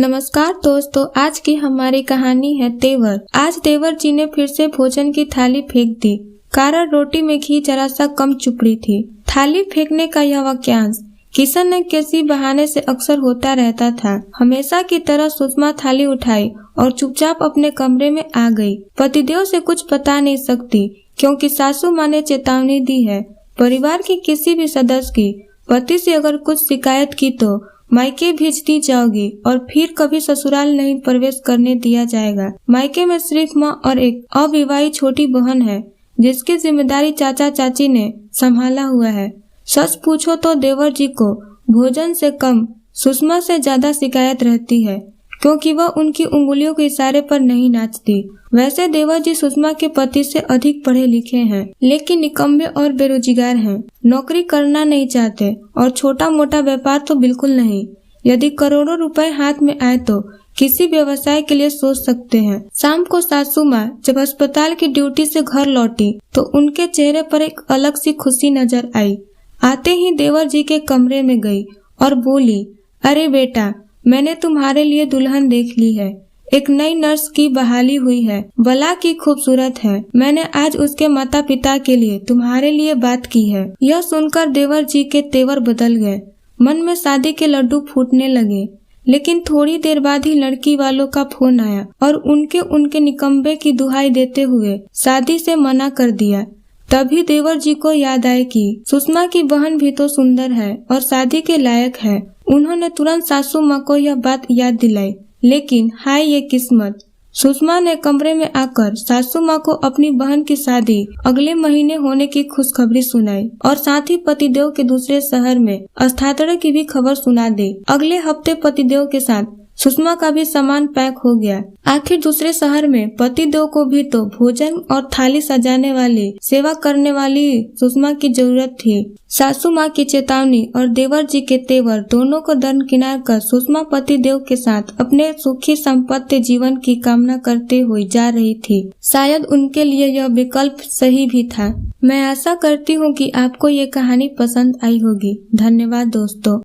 नमस्कार दोस्तों, आज की हमारी कहानी है तेवर। आज देवर जी ने फिर से भोजन की थाली फेंक दी, कारण रोटी में घी जरा सा कम चुपड़ी थी। थाली फेंकने का यह वाक्यांश किशन ने किसी बहाने से अक्सर होता रहता था। हमेशा की तरह सुषमा थाली उठाई और चुपचाप अपने कमरे में आ गई। पतिदेव से कुछ बता नहीं सकती क्योंकि सासू माँ ने चेतावनी दी है, परिवार के किसी भी सदस्य की पति से अगर कुछ शिकायत की तो मायके भेज दी जाओगी और फिर कभी ससुराल नहीं प्रवेश करने दिया जाएगा। मायके में सिर्फ माँ और एक अविवाहित छोटी बहन है जिसकी जिम्मेदारी चाचा चाची ने संभाला हुआ है। सच पूछो तो देवर जी को भोजन से कम सुषमा से ज्यादा शिकायत रहती है क्योंकि वह उनकी उंगलियों के इशारे पर नहीं नाचती। वैसे देवर जी सुषमा के पति से अधिक पढ़े लिखे हैं, लेकिन निकम्मे और बेरोजगार हैं। नौकरी करना नहीं चाहते और छोटा मोटा व्यापार तो बिल्कुल नहीं। यदि करोड़ों रुपए हाथ में आए तो किसी व्यवसाय के लिए सोच सकते हैं। शाम को सासू माँ जब अस्पताल की ड्यूटी से घर लौटी तो उनके चेहरे पर एक अलग सी खुशी नजर आई। आते ही देवर जी के कमरे में गई और बोली, अरे बेटा, मैंने तुम्हारे लिए दुल्हन देख ली है। एक नई नर्स की बहाली हुई है, बला की खूबसूरत है। मैंने आज उसके माता पिता के लिए तुम्हारे लिए बात की है। यह सुनकर देवर जी के तेवर बदल गए। मन में शादी के लड्डू फूटने लगे, लेकिन थोड़ी देर बाद ही लड़की वालों का फोन आया और उनके निकम्बे की दुहाई देते हुए शादी से मना कर दिया। तभी देवर जी को याद आए कि सुषमा की बहन भी तो सुंदर है और शादी के लायक है। उन्होंने तुरंत सासू माँ को यह बात याद दिलाई, लेकिन हाय ये किस्मत, सुषमा ने कमरे में आकर सासू माँ को अपनी बहन की शादी अगले महीने होने की खुशखबरी सुनाई और साथ ही पतिदेव के दूसरे शहर में स्थानांतरण की भी खबर सुना दी। अगले हफ्ते पतिदेव के साथ सुषमा का भी सामान पैक हो गया। आखिर दूसरे शहर में पतिदेव को भी तो भोजन और थाली सजाने वाली, सेवा करने वाली सुषमा की जरूरत थी। सासू माँ की चेतावनी और देवर जी के तेवर दोनों को दरकिनार कर सुषमा पतिदेव के साथ अपने सुखी संपत्ति जीवन की कामना करते हुए जा रही थी। शायद उनके लिए यह विकल्प सही भी था। मैं आशा करती हूँ कि आपको ये कहानी पसंद आई होगी। धन्यवाद दोस्तों।